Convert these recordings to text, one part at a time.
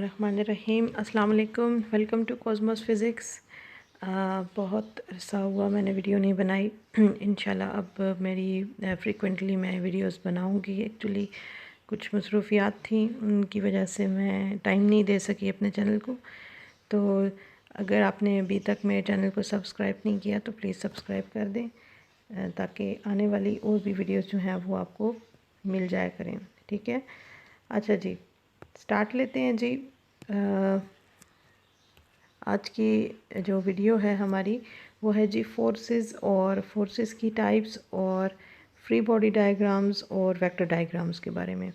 बिस्मिल्लाहिर्रहमानिर्रहीम। अस्सलाम वालेकुम। Welcome to Cosmos Physics. बहुत अरसा हुआ मैंने वीडियो नहीं बनाई। इंशाल्लाह अब मेरी फ्रीक्वेंटली मैं वीडियोस बनाऊंगी। एक्चुअली कुछ मसरूफियात थी, उनकी वजह से मैं टाइम नहीं दे सकी अपने चैनल को। तो अगर आपने अभी तक मेरे चैनल को सब्सक्राइब नहीं किया तो प्लीज़ सब्सक्राइब कर दें, ताकि आने वाली और भी वीडियोस जो हैं वो आपको मिल जाया करें। ठीक है, अच्छा जी, स्टार्ट लेते हैं जी। आज की जो वीडियो है हमारी वो है जी फोर्सेस और फोर्सेस की टाइप्स और फ्री बॉडी डायग्राम्स और वेक्टर डायग्राम्स के बारे में।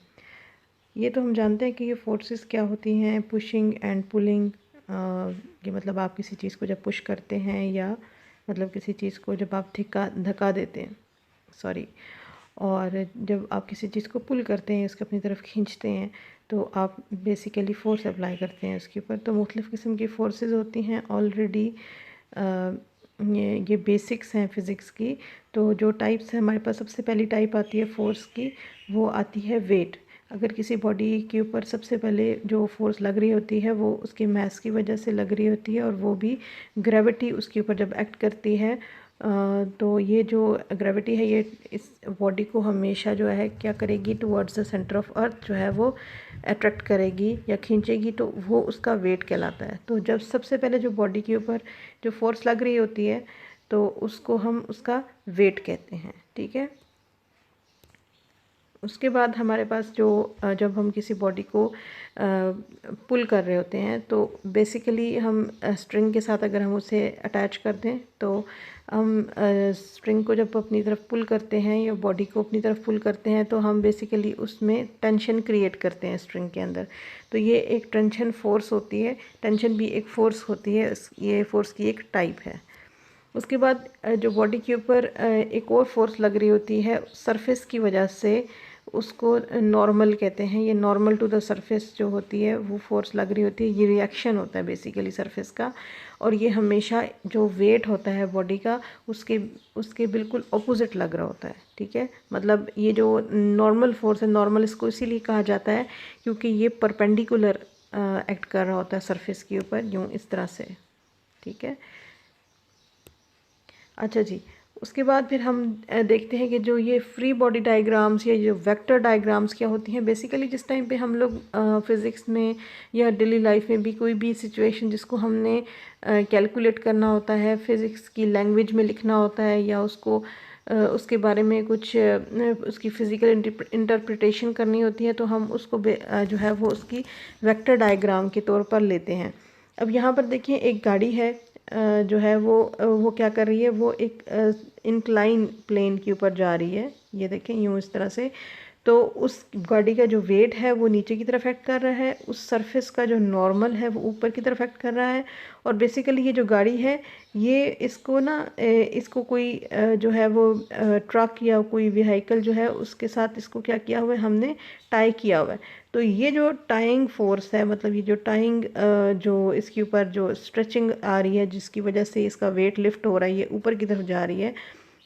ये तो हम जानते हैं कि ये फोर्सेस क्या होती हैं, पुशिंग एंड पुलिंग। ये मतलब आप किसी चीज़ को जब पुश करते हैं या मतलब किसी चीज़ को जब आप धक्का देते हैं, सॉरी, और जब आप किसी चीज़ को पुल करते हैं, उसको अपनी तरफ खींचते हैं, तो आप बेसिकली फ़ोर्स अप्लाई करते हैं उसके ऊपर। तो मुख्तलिफ़ किस्म की फ़ोर्सेस होती हैं ऑलरेडी। ये बेसिक्स हैं फ़िज़िक्स की। तो जो टाइप्स हैं हमारे पास, सबसे पहली टाइप आती है फ़ोर्स की, वो आती है वेट। अगर किसी बॉडी के ऊपर सबसे पहले जो फोर्स लग रही होती है वो उसकी मास की वजह से लग रही होती है, और वो भी ग्रेविटी उसके ऊपर जब एक्ट करती है, तो ये जो ग्रेविटी है ये इस बॉडी को हमेशा जो है क्या करेगी, towards the centre of earth जो है वो अट्रैक्ट करेगी या खींचेगी, तो वो उसका वेट कहलाता है। तो जब सबसे पहले जो बॉडी के ऊपर जो फोर्स लग रही होती है तो उसको हम उसका वेट कहते हैं। ठीक है, उसके बाद हमारे पास जो जब हम किसी बॉडी को पुल कर रहे होते हैं तो बेसिकली हम स्ट्रिंग के साथ अगर हम उसे अटैच कर दें तो हम स्ट्रिंग को जब अपनी तरफ पुल करते हैं या बॉडी को अपनी तरफ पुल करते हैं तो हम बेसिकली उसमें टेंशन क्रिएट करते हैं स्ट्रिंग के अंदर। तो ये एक टेंशन फोर्स होती है। टेंशन भी एक फ़ोर्स होती है, ये फ़ोर्स की एक टाइप है। उसके बाद जो बॉडी के ऊपर एक और फोर्स लग रही होती है सरफेस की वजह से, उसको नॉर्मल कहते हैं। ये नॉर्मल टू द सरफेस जो होती है वो फोर्स लग रही होती है। ये रिएक्शन होता है बेसिकली सरफेस का, और ये हमेशा जो वेट होता है बॉडी का उसके उसके बिल्कुल ऑपोजिट लग रहा होता है। ठीक है, मतलब ये जो नॉर्मल फोर्स है, नॉर्मल इसको इसीलिए कहा जाता है क्योंकि ये परपेंडिकुलर एक्ट कर रहा होता है सरफेस के ऊपर, यूँ इस तरह से। ठीक है, अच्छा जी, उसके बाद फिर हम देखते हैं कि जो ये फ्री बॉडी डायग्राम्स या जो वेक्टर डायग्राम्स क्या होती हैं। बेसिकली जिस टाइम पे हम लोग फ़िज़िक्स में या डेली लाइफ में भी कोई भी सिचुएशन जिसको हमने कैलकुलेट करना होता है, फ़िज़िक्स की लैंग्वेज में लिखना होता है, या उसको उसके बारे में कुछ उसकी फ़िज़िकल इंटरप्रिटेशन करनी होती है, तो हम उसको जो है वो उसकी वेक्टर डायग्राम के तौर पर लेते हैं। अब यहाँ पर देखिए एक गाड़ी है, जो है वो क्या कर रही है, वो एक इंक्लाइन प्लेन के ऊपर जा रही है। ये देखें यूँ इस तरह से। तो उस गाड़ी का जो वेट है वो नीचे की तरफ एक्ट कर रहा है, उस सरफेस का जो नॉर्मल है वो ऊपर की तरफ एक्ट कर रहा है। और बेसिकली ये जो गाड़ी है ये इसको ना इसको कोई जो है वो ट्रक या कोई व्हीकल जो है उसके साथ इसको क्या किया हुआ है, हमने टाई किया हुआ है। तो ये जो टाइंग फोर्स है, मतलब ये जो टाइंग जो इसके ऊपर जो स्ट्रेचिंग आ रही है जिसकी वजह से इसका वेट लिफ्ट हो रहा है, ये ऊपर की तरफ जा रही है,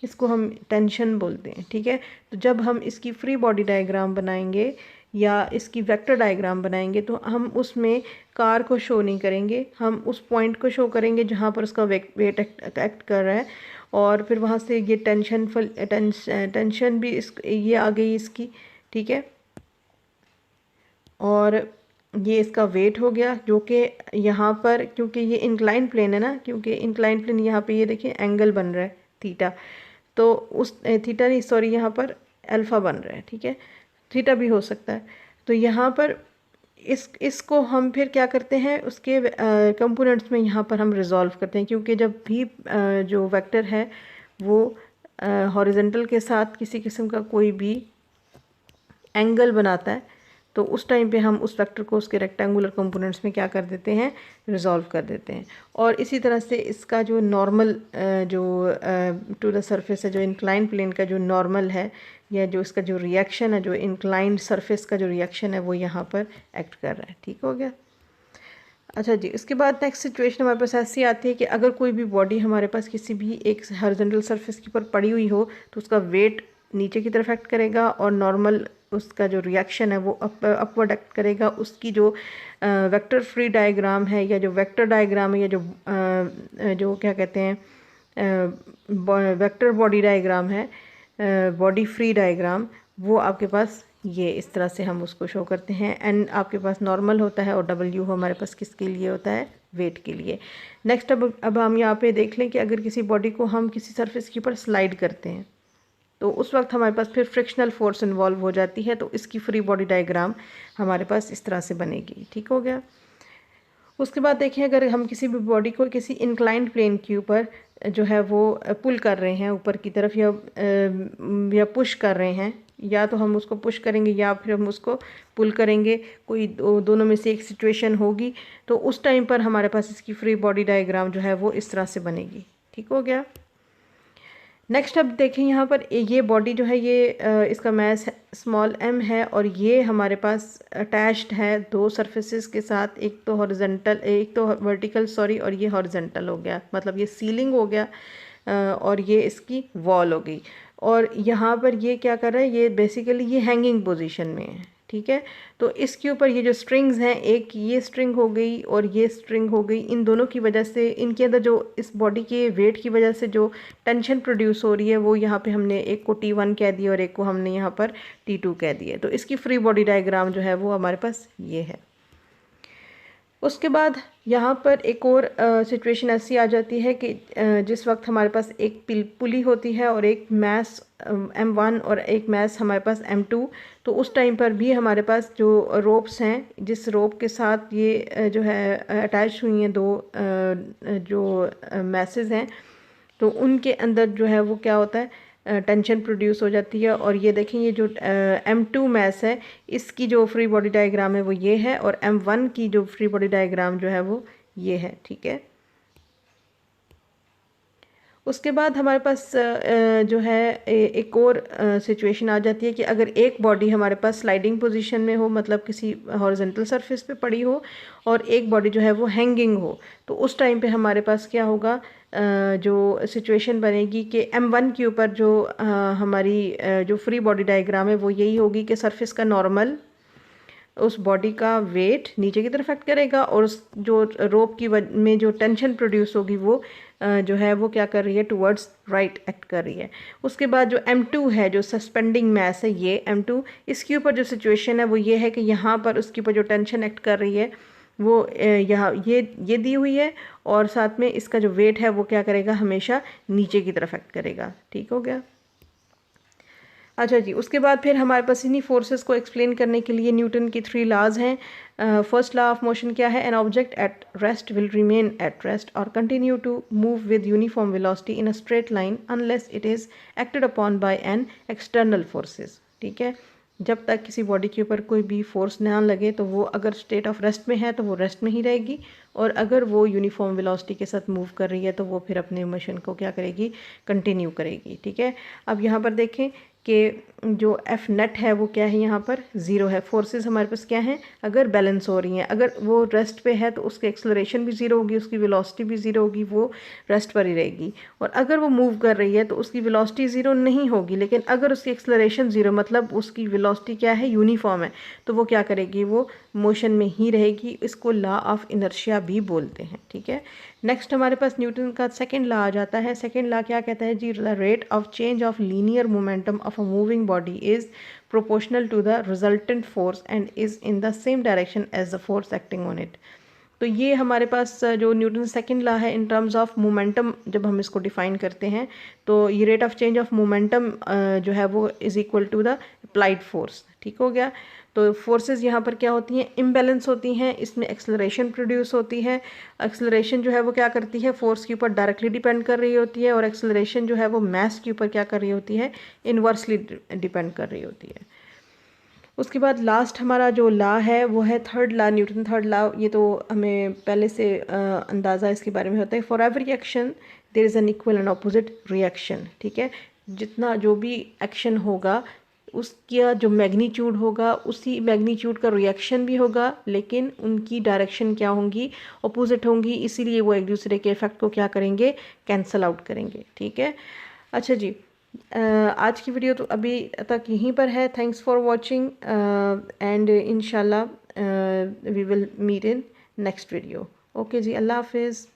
इसको हम टेंशन बोलते हैं। ठीक है, तो जब हम इसकी फ्री बॉडी डायग्राम बनाएंगे या इसकी वेक्टर डायग्राम बनाएंगे तो हम उसमें कार को शो नहीं करेंगे, हम उस पॉइंट को शो करेंगे जहाँ पर उसका वेट एक्ट कर रहा है। और फिर वहाँ से ये टेंशन भी इस ये आ गई इसकी। ठीक है, और ये इसका वेट हो गया जो कि यहाँ पर, क्योंकि ये इंक्लाइन प्लेन है ना, क्योंकि इंक्लाइन प्लेन यहाँ पे ये देखिए एंगल बन रहा है थीटा, तो उस थीटा नहीं, सॉरी, यहाँ पर अल्फ़ा बन रहा है। ठीक है, थीटा भी हो सकता है। तो यहाँ पर इसको हम फिर क्या करते हैं, उसके कंपोनेंट्स में यहाँ पर हम रिजॉल्व करते हैं, क्योंकि जब भी जो वेक्टर है वो हॉरिजेंटल के साथ किसी किस्म का कोई भी एंगल बनाता है तो उस टाइम पे हम उस वेक्टर को उसके रेक्टेंगुलर कंपोनेंट्स में क्या कर देते हैं, रिजॉल्व कर देते हैं। और इसी तरह से इसका जो नॉर्मल जो टू द सरफेस है, जो इंक्लाइन प्लेन का जो नॉर्मल है, या जो इसका जो रिएक्शन है, जो इंक्लाइंड सरफेस का जो रिएक्शन है वो यहाँ पर एक्ट कर रहा है। ठीक हो गया। अच्छा जी, उसके बाद नेक्स्ट सिचुएशन हमारे पास ऐसी आती है कि अगर कोई भी बॉडी हमारे पास किसी भी एक हॉरिजॉन्टल सरफेस के ऊपर पड़ी हुई हो तो उसका वेट नीचे की तरफ एक्ट करेगा और नॉर्मल उसका जो रिएक्शन है वो अपवर्ड एक्ट करेगा। उसकी जो वेक्टर फ्री डायग्राम है या जो वेक्टर डायग्राम है या जो क्या कहते हैं वेक्टर बॉडी डायग्राम है, बॉडी फ्री डायग्राम, वो आपके पास ये इस तरह से हम उसको शो करते हैं। एंड आपके पास नॉर्मल होता है और डब्ल्यू हमारे पास किसके लिए होता है, वेट के लिए। नेक्स्ट अब हम यहाँ पे देख लें कि अगर किसी बॉडी को हम किसी सरफेस के ऊपर स्लाइड करते हैं तो उस वक्त हमारे पास फिर फ्रिक्शनल फोर्स इन्वॉल्व हो जाती है, तो इसकी फ्री बॉडी डायग्राम हमारे पास इस तरह से बनेगी। ठीक हो गया। उसके बाद देखें, अगर हम किसी भी बॉडी को किसी इंक्लाइंड प्लेन के ऊपर जो है वो पुल कर रहे हैं ऊपर की तरफ या पुश कर रहे हैं, या तो हम उसको पुश करेंगे या फिर हम उसको पुल करेंगे, कोई दोनों में से एक सिचुएशन होगी, तो उस टाइम पर हमारे पास इसकी फ्री बॉडी डायग्राम जो है वो इस तरह से बनेगी। ठीक हो गया। नेक्स्ट अब देखें, यहाँ पर ये बॉडी जो है ये इसका मास स्मॉल m है और ये हमारे पास अटैच्ड है दो सरफेसेस के साथ, एक तो हॉरिजॉन्टल एक तो वर्टिकल सॉरी, और ये हॉरिजॉन्टल हो गया, मतलब ये सीलिंग हो गया और ये इसकी वॉल हो गई। और यहाँ पर ये क्या कर रहा है, ये बेसिकली ये हैंगिंग पोजीशन में है। ठीक है, तो इसके ऊपर ये जो स्ट्रिंग्स हैं, एक ये स्ट्रिंग हो गई और ये स्ट्रिंग हो गई, इन दोनों की वजह से इनके अंदर जो इस बॉडी के वेट की वजह से जो टेंशन प्रोड्यूस हो रही है वो यहाँ पे हमने एक को T1 कह दिया और एक को हमने यहाँ पर T2 कह दिया। तो इसकी फ्री बॉडी डायग्राम जो है वो हमारे पास ये है। उसके बाद यहाँ पर एक और सिचुएशन ऐसी आ जाती है कि जिस वक्त हमारे पास एक पुली होती है और एक मैस M1 और एक मैस हमारे पास M2, तो उस टाइम पर भी हमारे पास जो रोप्स हैं, जिस रोप के साथ ये जो है अटैच हुई हैं दो जो मैसेज हैं, तो उनके अंदर जो है वो क्या होता है, टेंशन प्रोड्यूस हो जाती है। और ये देखें, ये जो M2 मैस है इसकी जो फ्री बॉडी डायग्राम है वो ये है और M1 की जो फ्री बॉडी डायग्राम जो है वो ये है। ठीक है, उसके बाद हमारे पास जो है एक और सिचुएशन आ जाती है कि अगर एक बॉडी हमारे पास स्लाइडिंग पोजीशन में हो, मतलब किसी हॉरिजॉन्टल सरफेस पे पड़ी हो, और एक बॉडी जो है वो हैंगिंग हो, तो उस टाइम पे हमारे पास क्या होगा, जो सिचुएशन बनेगी कि M1 के ऊपर जो हमारी जो फ्री बॉडी डायग्राम है वो यही होगी कि सरफेस का नॉर्मल उस बॉडी का वेट नीचे की तरफ एक्ट करेगा और उस जो रोप की में जो टेंशन प्रोड्यूस होगी वो जो है वो क्या कर रही है, टुवर्ड्स राइट एक्ट कर रही है। उसके बाद जो M2 है, जो सस्पेंडिंग मैस है, ये M2, इसके ऊपर जो सिचुएशन है वो ये है कि यहाँ पर उसके ऊपर जो टेंशन एक्ट कर रही है वो यहाँ ये दी हुई है और साथ में इसका जो वेट है वो क्या करेगा, हमेशा नीचे की तरफ एक्ट करेगा। ठीक हो गया। अच्छा जी, उसके बाद फिर हमारे पास इन्हीं फोर्सेस को एक्सप्लेन करने के लिए न्यूटन की 3 लॉज हैं। फर्स्ट लॉ ऑफ मोशन क्या है, an object at rest will remain at rest और continue to move with uniform velocity in a straight line unless it is acted upon by an external forces. ठीक है, जब तक किसी body के ऊपर कोई भी फोर्स ना लगे तो वो अगर स्टेट ऑफ रेस्ट में है तो वो रेस्ट में ही रहेगी, और अगर वो यूनिफॉर्म वेलोसिटी के साथ मूव कर रही है तो वो फिर अपने मोशन को क्या करेगी, कंटिन्यू करेगी। ठीक है, अब यहाँ पर देखें कि जो एफ नेट है वो क्या है, यहाँ पर 0 है। फोर्सेस हमारे पास क्या हैं, अगर बैलेंस हो रही हैं, अगर वो रेस्ट पे है तो उसकी एक्सेलरेशन भी 0 होगी, उसकी वेलोसिटी भी 0 होगी, वो रेस्ट पर ही रहेगी। और अगर वो मूव कर रही है तो उसकी वेलोसिटी 0 नहीं होगी, लेकिन अगर उसकी एक्सेलरेशन 0 मतलब उसकी वेलोसिटी क्या है, यूनिफॉर्म है, तो वो क्या करेगी, वो मोशन में ही रहेगी। इसको लॉ ऑफ इनर्शिया भी बोलते हैं। ठीक है, नेक्स्ट हमारे पास न्यूटन का सेकंड लॉ आ जाता है। सेकंड लॉ क्या कहता है जी, rate of change of linear momentum of a moving body is proportional to the resultant force and is in the same direction as the force acting on it. तो ये हमारे पास जो न्यूटन सेकंड लॉ है in terms of momentum, जब हम इसको define करते हैं तो ये rate of change of momentum जो है वो is equal to the applied force. ठीक हो गया। तो फोर्सेस यहाँ पर क्या होती हैं, इम्बैलेंस होती हैं, इसमें एक्सेलरेशन प्रोड्यूस होती है। एक्सेलरेशन जो है वो क्या करती है, फोर्स के ऊपर डायरेक्टली डिपेंड कर रही होती है, और एक्सेलरेशन जो है वो मास के ऊपर क्या कर रही होती है, इन्वर्सली डिपेंड कर रही होती है। उसके बाद लास्ट हमारा जो लॉ है वो है third law, Newton third law. ये तो हमें पहले से अंदाज़ा इसके बारे में होता है। For every action there is an equal and opposite reaction. ठीक है, जितना जो भी एक्शन होगा उसका जो मैग्नीट्यूड होगा उसी मैग्नीट्यूड का रिएक्शन भी होगा, लेकिन उनकी डायरेक्शन क्या होंगी, अपोजिट होंगी, इसीलिए वो एक दूसरे के इफेक्ट को क्या करेंगे, कैंसल आउट करेंगे। ठीक है, अच्छा जी, आज की वीडियो तो अभी तक यहीं पर है। थैंक्स फॉर वॉचिंग एंड इंशाल्लाह we will meet in next video. Okay जी, अल्लाह हाफिज़।